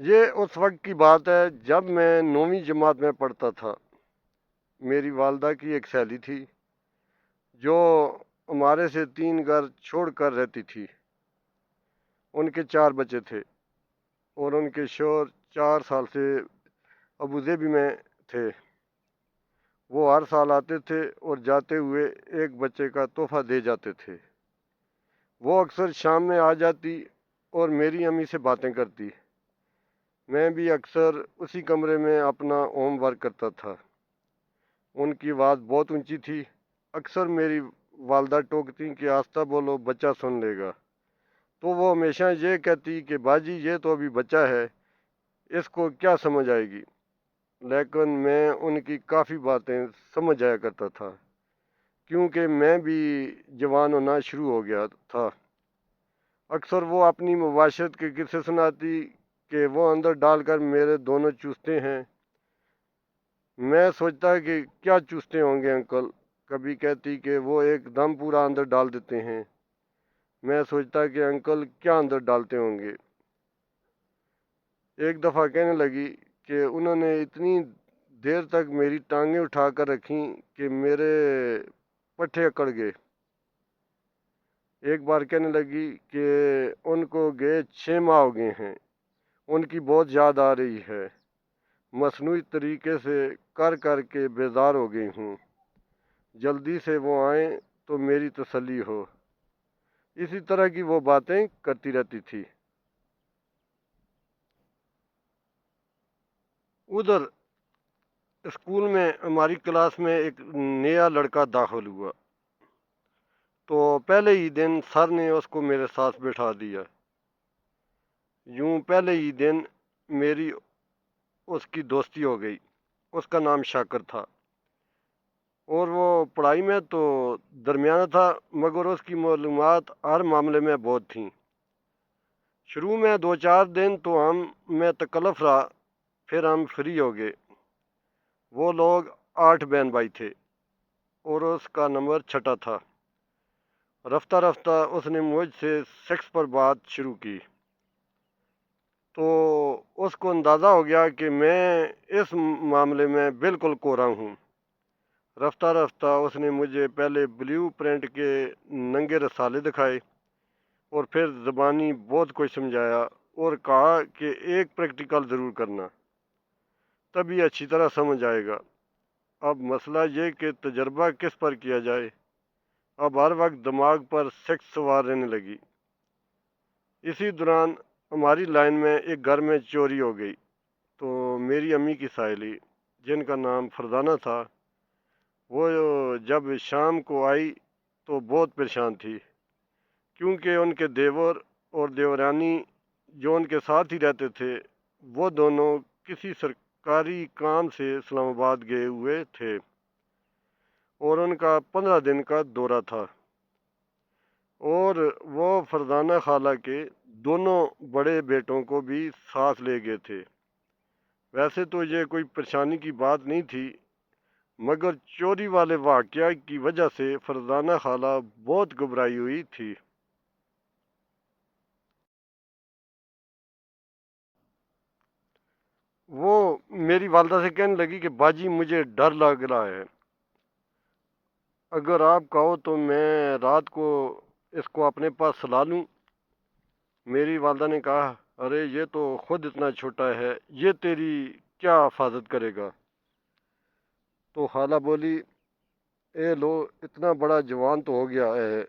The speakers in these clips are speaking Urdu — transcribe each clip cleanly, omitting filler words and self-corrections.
یہ اس وقت کی بات ہے جب میں 9ویں جماعت میں پڑھتا تھا۔ میری والدہ کی ایک سہیلی تھی جو ہمارے سے 3 گھر چھوڑ کر رہتی تھی۔ ان کے 4 بچے تھے اور ان کے شوہر 4 سال سے ابوظہبی میں تھے۔ وہ ہر سال آتے تھے اور جاتے ہوئے ایک بچے کا تحفہ دے جاتے تھے۔ وہ اکثر شام میں آ جاتی اور میری امی سے باتیں کرتی۔ میں بھی اکثر اسی کمرے میں اپنا ہوم ورک کرتا تھا۔ ان کی آواز بہت اونچی تھی۔ اکثر میری والدہ ٹوکتی کہ آہستہ بولو، بچہ سن لے گا۔ تو وہ ہمیشہ یہ کہتی کہ باجی یہ تو ابھی بچہ ہے، اس کو کیا سمجھ آئے گی؟ لیکن میں ان کی کافی باتیں سمجھ جایا کرتا تھا کیونکہ میں بھی جوان ہونا شروع ہو گیا تھا۔ اکثر وہ اپنی مباشرت کے قصے سناتی کہ وہ اندر ڈال کر میرے دونوں چوستے ہیں۔ میں سوچتا کہ کیا چوستے ہوں گے انکل؟ کبھی کہتی کہ وہ ایک دم پورا اندر ڈال دیتے ہیں۔ میں سوچتا کہ انکل کیا اندر ڈالتے ہوں گے؟ ایک دفعہ کہنے لگی کہ انہوں نے اتنی دیر تک میری ٹانگیں اٹھا کر رکھیں کہ میرے پٹھے اکڑ گئے۔ ایک بار کہنے لگی کہ ان کو گئے 6 ماہ ہو گئے ہیں، ان کی بہت یاد آ رہی ہے، مصنوعی طریقے سے کر کر کے بیزار ہو گئی ہوں، جلدی سے وہ آئیں تو میری تسلی ہو۔ اسی طرح کی وہ باتیں کرتی رہتی تھی۔ ادھر اسکول میں ہماری کلاس میں ایک نیا لڑکا داخل ہوا تو پہلے ہی دن سر نے اس کو میرے ساتھ بٹھا دیا۔ یوں پہلے ہی دن میری اس کی دوستی ہو گئی۔ اس کا نام شاکر تھا اور وہ پڑھائی میں تو درمیانہ تھا، مگر اس کی معلومات ہر معاملے میں بہت تھیں۔ شروع میں 2 4 دن تو ہم میں تکلف رہا، پھر ہم فری ہو گئے۔ وہ لوگ 8 بہن بھائی تھے اور اس کا نمبر 6 تھا۔ رفتہ رفتہ اس نے مجھ سے سیکس پر بات شروع کی تو اس کو اندازہ ہو گیا کہ میں اس معاملے میں بالکل کورا ہوں۔ رفتہ رفتہ اس نے مجھے پہلے بلیو پرنٹ کے ننگے رسالے دکھائے اور پھر زبانی بہت کچھ سمجھایا اور کہا کہ ایک پریکٹیکل ضرور کرنا، تبھی اچھی طرح سمجھ آئے گا۔ اب مسئلہ یہ کہ تجربہ کس پر کیا جائے؟ اب ہر وقت دماغ پر سیکس سوار رہنے لگی۔ اسی دوران ہماری لائن میں ایک گھر میں چوری ہو گئی تو میری امی کی ساحلی، جن کا نام فرزانہ تھا، وہ جب شام کو آئی تو بہت پریشان تھی کیونکہ ان کے دیور اور دیورانی جو ان کے ساتھ ہی رہتے تھے، وہ دونوں کسی سرکاری کام سے اسلام آباد گئے ہوئے تھے اور ان کا 15 دن کا دورہ تھا، اور وہ فرزانہ خالہ کے دونوں بڑے بیٹوں کو بھی ساتھ لے گئے تھے۔ ویسے تو یہ کوئی پریشانی کی بات نہیں تھی، مگر چوری والے واقعہ کی وجہ سے فرزانہ خالہ بہت گھبرائی ہوئی تھی۔ وہ میری والدہ سے کہنے لگی کہ باجی مجھے ڈر لگ رہا ہے، اگر آپ کہو تو میں رات کو اس کو اپنے پاس سلا لوں۔ میری والدہ نے کہا، ارے یہ تو خود اتنا چھوٹا ہے، یہ تیری کیا حفاظت کرے گا؟ تو خالہ بولی، اے لو، اتنا بڑا جوان تو ہو گیا ہے،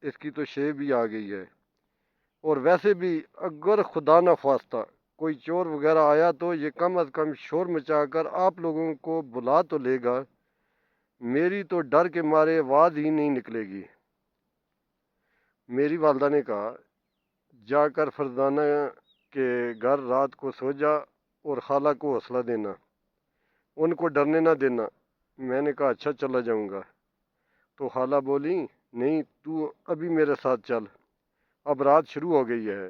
اس کی تو شے بھی آ گئی ہے، اور ویسے بھی اگر خدا نہ خواستہ کوئی چور وغیرہ آیا تو یہ کم از کم شور مچا کر آپ لوگوں کو بلا تو لے گا، میری تو ڈر کے مارے آواز ہی نہیں نکلے گی۔ میری والدہ نے کہا، جا کر فرزانہ کے گھر رات کو سو جا اور خالہ کو حوصلہ دینا، ان کو ڈرنے نہ دینا۔ میں نے کہا اچھا، چلا جاؤں گا۔ تو خالہ بولی، نہیں، تو ابھی میرے ساتھ چل، اب رات شروع ہو گئی ہے،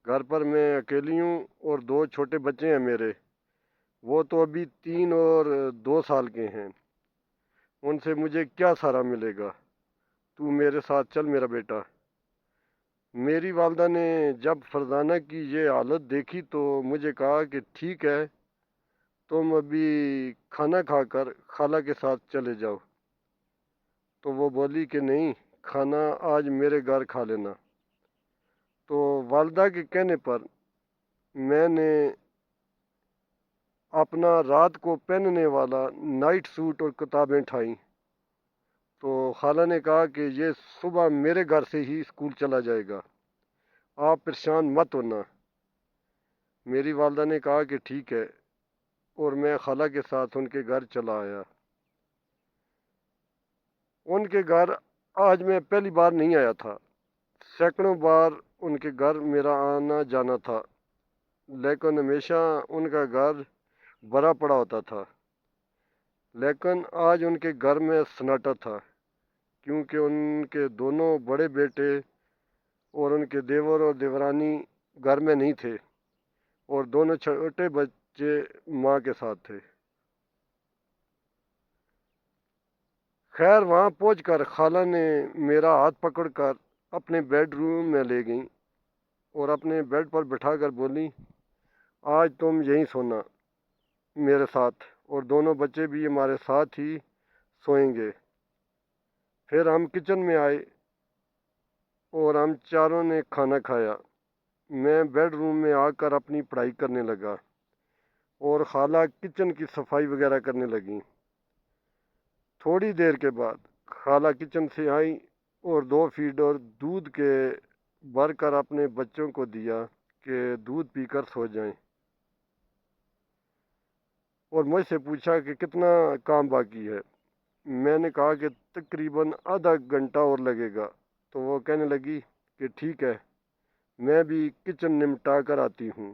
گھر پر میں اکیلی ہوں اور 2 چھوٹے بچے ہیں میرے، وہ تو ابھی 3 اور 2 سال کے ہیں، ان سے مجھے کیا سہارا ملے گا؟ تو میرے ساتھ چل میرا بیٹا۔ میری والدہ نے جب فرزانہ کی یہ حالت دیکھی تو مجھے کہا کہ ٹھیک ہے، تم ابھی کھانا کھا کر خالہ کے ساتھ چلے جاؤ۔ تو وہ بولی کہ نہیں، کھانا آج میرے گھر کھا لینا۔ تو والدہ کے کہنے پر میں نے اپنا رات کو پہننے والا نائٹ سوٹ اور کتابیں اٹھائیں۔ تو خالہ نے کہا کہ یہ صبح میرے گھر سے ہی اسکول چلا جائے گا، آپ پریشان مت ہونا۔ میری والدہ نے کہا کہ ٹھیک ہے، اور میں خالہ کے ساتھ ان کے گھر چلا آیا۔ ان کے گھر آج میں پہلی بار نہیں آیا تھا، سینکڑوں بار ان کے گھر میرا آنا جانا تھا، لیکن ہمیشہ ان کا گھر بھرا پڑا ہوتا تھا۔ لیکن آج ان کے گھر میں سناٹا تھا، کیونکہ ان کے دونوں بڑے بیٹے اور ان کے دیور اور دیورانی گھر میں نہیں تھے، اور دونوں چھوٹے بچے ماں کے ساتھ تھے۔ خیر وہاں پہنچ کر خالہ نے میرا ہاتھ پکڑ کر اپنے بیڈ روم میں لے گئیں اور اپنے بیڈ پر بٹھا کر بولی، آج تم یہیں سونا میرے ساتھ، اور دونوں بچے بھی ہمارے ساتھ ہی سوئیں گے۔ پھر ہم کچن میں آئے اور ہم چاروں نے کھانا کھایا۔ میں بیڈ روم میں آ کر اپنی پڑھائی کرنے لگا اور خالہ کچن کی صفائی وغیرہ کرنے لگیں۔ تھوڑی دیر کے بعد خالہ کچن سے آئیں اور 2 فیڈر دودھ کے بھر کر اپنے بچوں کو دیا کہ دودھ پی کر سو جائیں، اور مجھ سے پوچھا کہ کتنا کام باقی ہے۔ میں نے کہا کہ تقریباً آدھا گھنٹہ اور لگے گا۔ تو وہ کہنے لگی کہ ٹھیک ہے، میں بھی کچن نمٹا کر آتی ہوں۔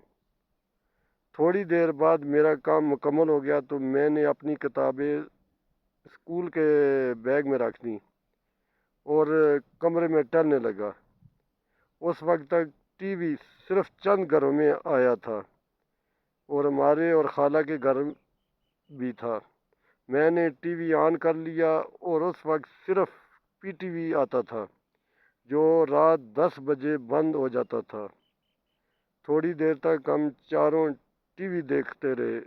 تھوڑی دیر بعد میرا کام مکمل ہو گیا تو میں نے اپنی کتابیں اسکول کے بیگ میں رکھ دیں اور کمرے میں ٹہلنے لگا۔ اس وقت تک ٹی وی صرف چند گھروں میں آیا تھا، اور ہمارے اور خالہ کے گھر بھی تھا۔ میں نے ٹی وی آن کر لیا اور اس وقت صرف پی ٹی وی آتا تھا، جو رات 10 بجے بند ہو جاتا تھا۔ تھوڑی دیر تک ہم چاروں ٹی وی دیکھتے رہے،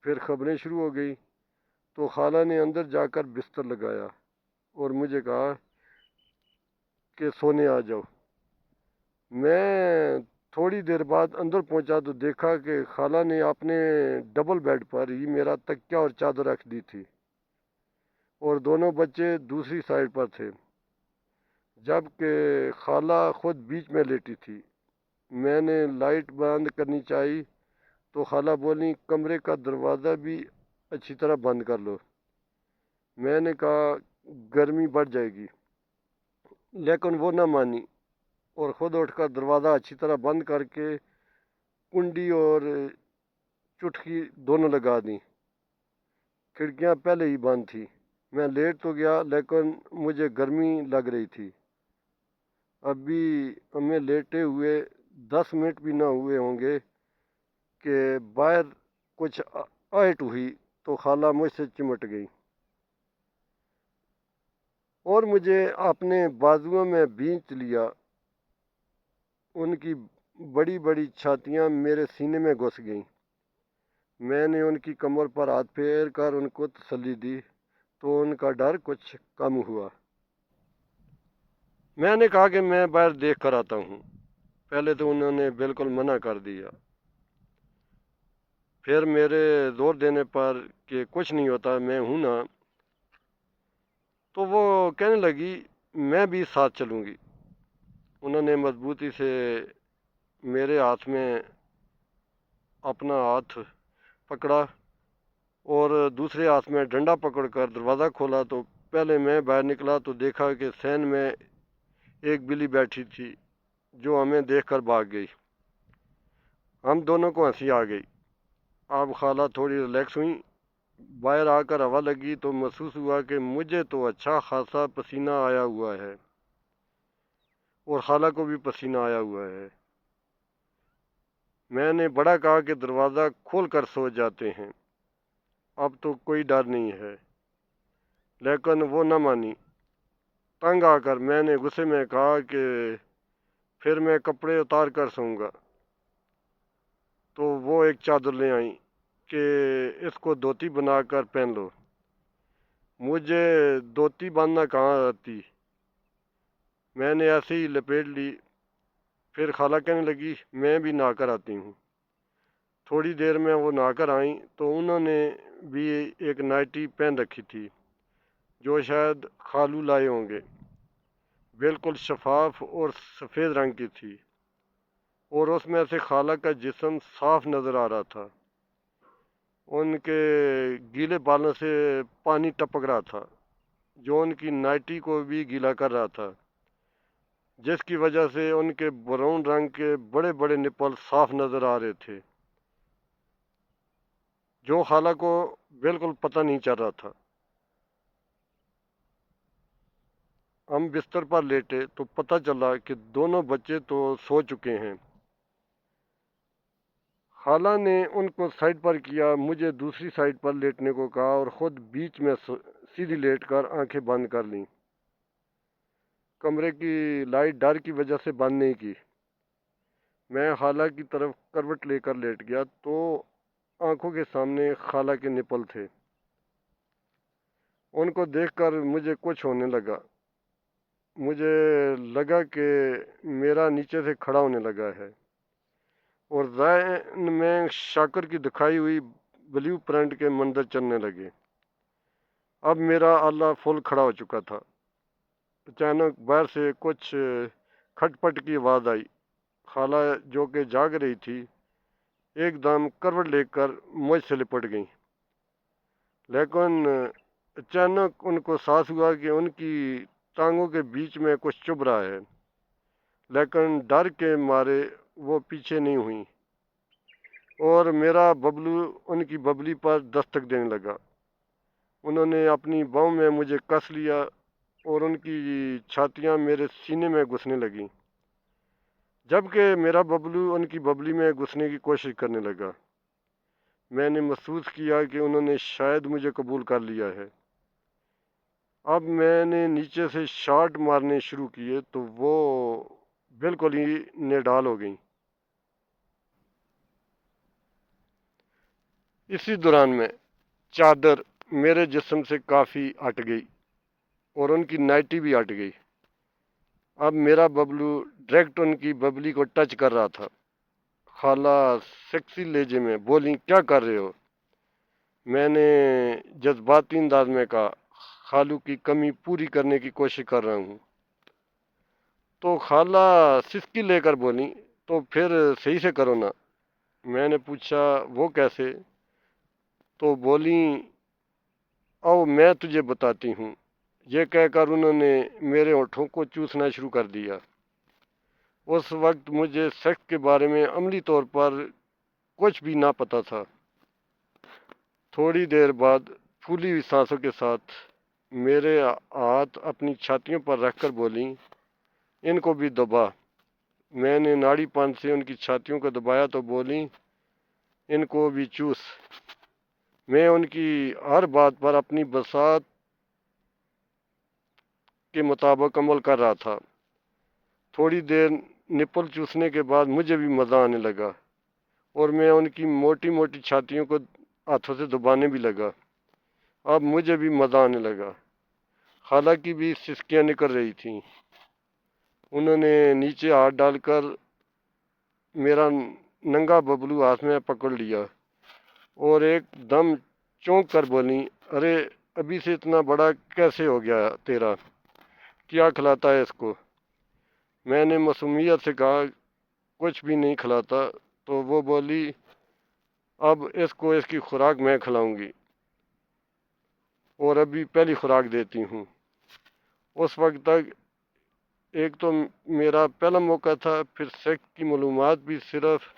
پھر خبریں شروع ہو گئی تو خالہ نے اندر جا کر بستر لگایا اور مجھے کہا کہ سونے آ جاؤ۔ میں تھوڑی دیر بعد اندر پہنچا تو دیکھا کہ خالہ نے اپنے ڈبل بیڈ پر ہی میرا تکیہ اور چادر رکھ دی تھی، اور دونوں بچے دوسری سائڈ پر تھے، جبکہ خالہ خود بیچ میں لیٹی تھی۔ میں نے لائٹ بند کرنی چاہی تو خالہ بولی، کمرے کا دروازہ بھی اچھی طرح بند کر لو۔ میں نے کہا گرمی بڑھ جائے گی، لیکن وہ نہ مانی اور خود اٹھ کر دروازہ اچھی طرح بند کر کے کنڈی اور چٹکی دونوں لگا دیں۔ کھڑکیاں پہلے ہی بند تھیں۔ میں لیٹ تو گیا، لیکن مجھے گرمی لگ رہی تھی۔ ابھی ہمیں لیٹے ہوئے 10 منٹ بھی نہ ہوئے ہوں گے کہ باہر کچھ آہٹ ہوئی تو خالہ مجھ سے چمٹ گئی اور مجھے اپنے بازوؤں میں بھینچ لیا۔ ان کی بڑی بڑی چھاتیاں میرے سینے میں گھس گئیں۔ میں نے ان کی کمر پر ہاتھ پھیر کر ان کو تسلی دی تو ان کا ڈر کچھ کم ہوا۔ میں نے کہا کہ میں باہر دیکھ کر آتا ہوں۔ پہلے تو انہوں نے بالکل منع کر دیا، پھر میرے زور دینے پر کہ کچھ نہیں ہوتا، میں ہوں نا، تو وہ کہنے لگی میں بھی ساتھ چلوں گی۔ انہوں نے مضبوطی سے میرے ہاتھ میں اپنا ہاتھ پکڑا اور دوسرے ہاتھ میں ڈنڈا پکڑ کر دروازہ کھولا۔ تو پہلے میں باہر نکلا تو دیکھا کہ سین میں ایک بلی بیٹھی تھی جو ہمیں دیکھ کر بھاگ گئی۔ ہم دونوں کو ہنسی آ گئی۔ اب خالہ تھوڑی ریلیکس ہوئیں۔ باہر آ کر ہوا لگی تو محسوس ہوا کہ مجھے تو اچھا خاصا پسینہ آیا ہوا ہے، اور خالہ کو بھی پسینہ آیا ہوا ہے۔ میں نے بڑا کہا کہ دروازہ کھول کر سو جاتے ہیں، اب تو کوئی ڈر نہیں ہے، لیکن وہ نہ مانی۔ تنگ آ کر میں نے غصے میں کہا کہ پھر میں کپڑے اتار کر سوؤں گا۔ تو وہ ایک چادر لے آئیں کہ اس کو دھوتی بنا کر پہن لو۔ مجھے دھوتی باندھنا کہاں آتی، میں نے ایسے ہی لپیٹ لی۔ پھر خالہ کہنے لگی میں بھی نہا کر آتی ہوں۔ تھوڑی دیر میں وہ نہا کر آئیں تو انہوں نے بھی ایک نائٹی پہن رکھی تھی جو شاید خالو لائے ہوں گے، بالکل شفاف اور سفید رنگ کی تھی، اور اس میں سے خالہ کا جسم صاف نظر آ رہا تھا۔ ان کے گیلے بالوں سے پانی ٹپک رہا تھا جو ان کی نائٹی کو بھی گیلا کر رہا تھا، جس کی وجہ سے ان کے براؤن رنگ کے بڑے بڑے نپل صاف نظر آ رہے تھے، جو خالہ کو بالکل پتہ نہیں چل رہا تھا۔ ہم بستر پر لیٹے تو پتہ چلا کہ دونوں بچے تو سو چکے ہیں۔ خالہ نے ان کو سائڈ پر کیا، مجھے دوسری سائڈ پر لیٹنے کو کہا اور خود بیچ میں سیدھی لیٹ کر آنکھیں بند کر لیں۔ کمرے کی لائٹ ڈر کی وجہ سے بند نہیں کی۔ میں خالہ کی طرف کروٹ لے کر لیٹ گیا تو آنکھوں کے سامنے خالہ کے نپل تھے۔ ان کو دیکھ کر مجھے کچھ ہونے لگا۔ مجھے لگا کہ میرا نیچے سے کھڑا ہونے لگا ہے، اور ذہن میں شاکر کی دکھائی ہوئی بلیو پرنٹ کے منظر چلنے لگے۔ اب میرا آلہ فل کھڑا ہو چکا تھا۔ اچانک باہر سے کچھ کھٹ پٹ کی آواز آئی۔ خالہ جو کہ جاگ رہی تھی ایک دم کروٹ لے کر مجھ سے لپٹ گئیں، لیکن اچانک ان کو احساس ہوا کہ ان کی ٹانگوں کے بیچ میں کچھ چبھ رہا ہے، لیکن ڈر کے مارے وہ پیچھے نہیں ہوئیں، اور میرا ببلو ان کی ببلی پر دستک دینے لگا۔ انہوں نے اپنی باہوں میں مجھے کس لیا اور ان کی چھاتیاں میرے سینے میں گھسنے لگیں، جبکہ میرا ببلو ان کی ببلی میں گھسنے کی کوشش کرنے لگا۔ میں نے محسوس کیا کہ انہوں نے شاید مجھے قبول کر لیا ہے۔ اب میں نے نیچے سے شاٹ مارنے شروع کیے تو وہ بالکل ہی نڈال ہو گئیں۔ اسی دوران میں چادر میرے جسم سے کافی ہٹ گئی اور ان کی نائٹی بھی ہٹ گئی۔ اب میرا ببلو ڈائریکٹ ان کی ببلی کو ٹچ کر رہا تھا۔ خالہ سیکسی لہجے میں بولیں کیا کر رہے ہو؟ میں نے جذباتی انداز میں کہا خالو کی کمی پوری کرنے کی کوشش کر رہا ہوں۔ تو خالہ سسکی لے کر بولیں تو پھر صحیح سے کرو نا۔ میں نے پوچھا وہ کیسے؟ تو بولیں او میں تجھے بتاتی ہوں۔ یہ کہہ کر انہوں نے میرے ہونٹوں کو چوسنا شروع کر دیا۔ اس وقت مجھے سیکس کے بارے میں عملی طور پر کچھ بھی نہ پتہ تھا۔ تھوڑی دیر بعد پھولی ہوئی سانسوں کے ساتھ میرے ہاتھ اپنی چھاتیوں پر رکھ کر بولیں ان کو بھی دبا۔ میں نے ناڑی پن سے ان کی چھاتیوں کو دبایا تو بولیں ان کو بھی چوس۔ میں ان کی ہر بات پر اپنی بساط کے مطابق عمل کر رہا تھا۔ تھوڑی دیر نپل چوسنے کے بعد مجھے بھی مزہ آنے لگا اور میں ان کی موٹی موٹی چھاتیوں کو ہاتھوں سے دبانے بھی لگا۔ اب مجھے بھی مزہ آنے لگا۔ خالہ کی بھی سسکیاں نکل رہی تھیں۔ انہوں نے نیچے ہاتھ ڈال کر میرا ننگا ببلو ہاتھ میں پکڑ لیا اور ایک دم چونک کر بولیں ارے ابھی سے اتنا بڑا کیسے ہو گیا تیرا، کیا کھلاتا ہے اس کو؟ میں نے معصومیت سے کہا کچھ بھی نہیں کھلاتا۔ تو وہ بولی اب اس کو اس کی خوراک میں کھلاؤں گی، اور ابھی پہلی خوراک دیتی ہوں۔ اس وقت تک ایک تو میرا پہلا موقع تھا، پھر سیکس کی معلومات بھی صرف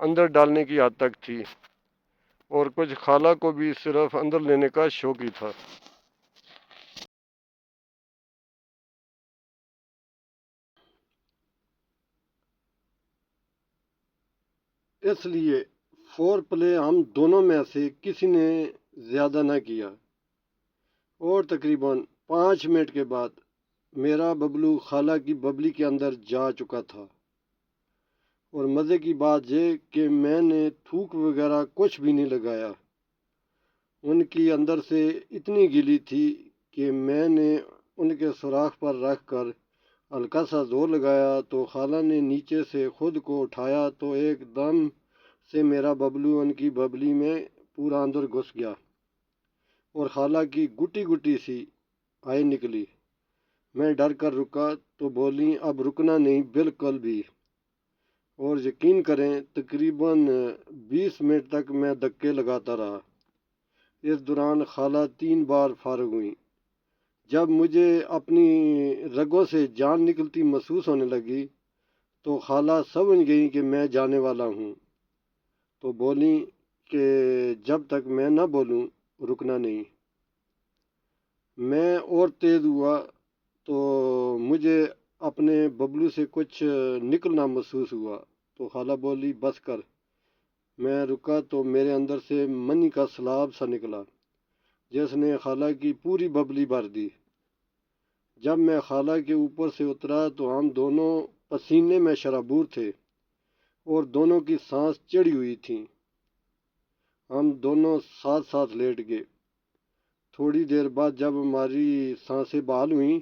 اندر ڈالنے کی حد تک تھی، اور کچھ خالہ کو بھی صرف اندر لینے کا شوق ہی تھا۔ اس لیے فور پلے ہم دونوں میں سے کسی نے زیادہ نہ کیا، اور تقریباً 5 منٹ کے بعد میرا ببلو خالہ کی ببلی کے اندر جا چکا تھا، اور مزے کی بات یہ کہ میں نے تھوک وغیرہ کچھ بھی نہیں لگایا۔ ان کی اندر سے اتنی گلی تھی کہ میں نے ان کے سوراخ پر رکھ کر ہلکا سا زور لگایا تو خالہ نے نیچے سے خود کو اٹھایا تو ایک دم سے میرا ببلو ان کی ببلی میں پورا اندر گھس گیا، اور خالہ کی گٹی گٹی سی آئی نکلی۔ میں ڈر کر رکا تو بولیں اب رکنا نہیں بالکل بھی، اور یقین کریں تقریباً 20 منٹ تک میں دھکے لگاتا رہا۔ اس دوران خالہ 3 بار فارغ ہوئیں۔ جب مجھے اپنی رگوں سے جان نکلتی محسوس ہونے لگی تو خالہ سمجھ گئیں کہ میں جانے والا ہوں، تو بولیں کہ جب تک میں نہ بولوں رکنا نہیں۔ میں اور تیز ہوا تو مجھے اپنے ببلو سے کچھ نکلنا محسوس ہوا، تو خالہ بولی بس کر۔ میں رکا تو میرے اندر سے منی کا سلاب سا نکلا جس نے خالہ کی پوری ببلی بھر دی۔ جب میں خالہ کے اوپر سے اترا تو ہم دونوں پسینے میں شرابور تھے اور دونوں کی سانس چڑھی ہوئی تھیں۔ ہم دونوں ساتھ ساتھ لیٹ گئے۔ تھوڑی دیر بعد جب ہماری سانسیں بحال ہوئیں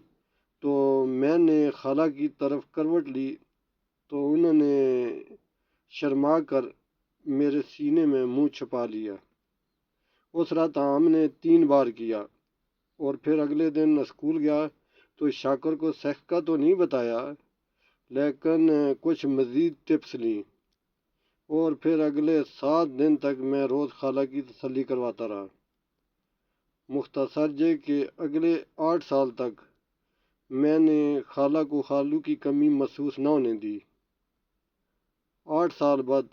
تو میں نے خالہ کی طرف کروٹ لی تو انہوں نے شرما کر میرے سینے میں منہ چھپا لیا۔ اس رات ہم نے 3 بار کیا، اور پھر اگلے دن اسکول گیا تو شاکر کو سیکس کا تو نہیں بتایا، لیکن کچھ مزید ٹپس لیں، اور پھر اگلے 7 دن تک میں روز خالہ کی تسلی کرواتا رہا۔ مختصر یہ کہ اگلے 8 سال تک میں نے خالہ کو خالو کی کمی محسوس نہ ہونے دی۔ 8 سال بعد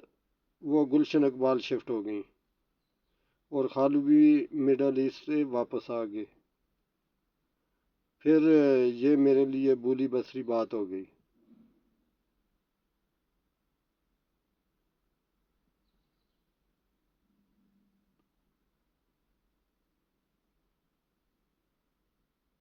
وہ گلشن اقبال شفٹ ہو گئیں اور خالو بھی مڈل ایسٹ سے واپس آ گئے۔ پھر یہ میرے لیے بولی بسری بات ہو گئی۔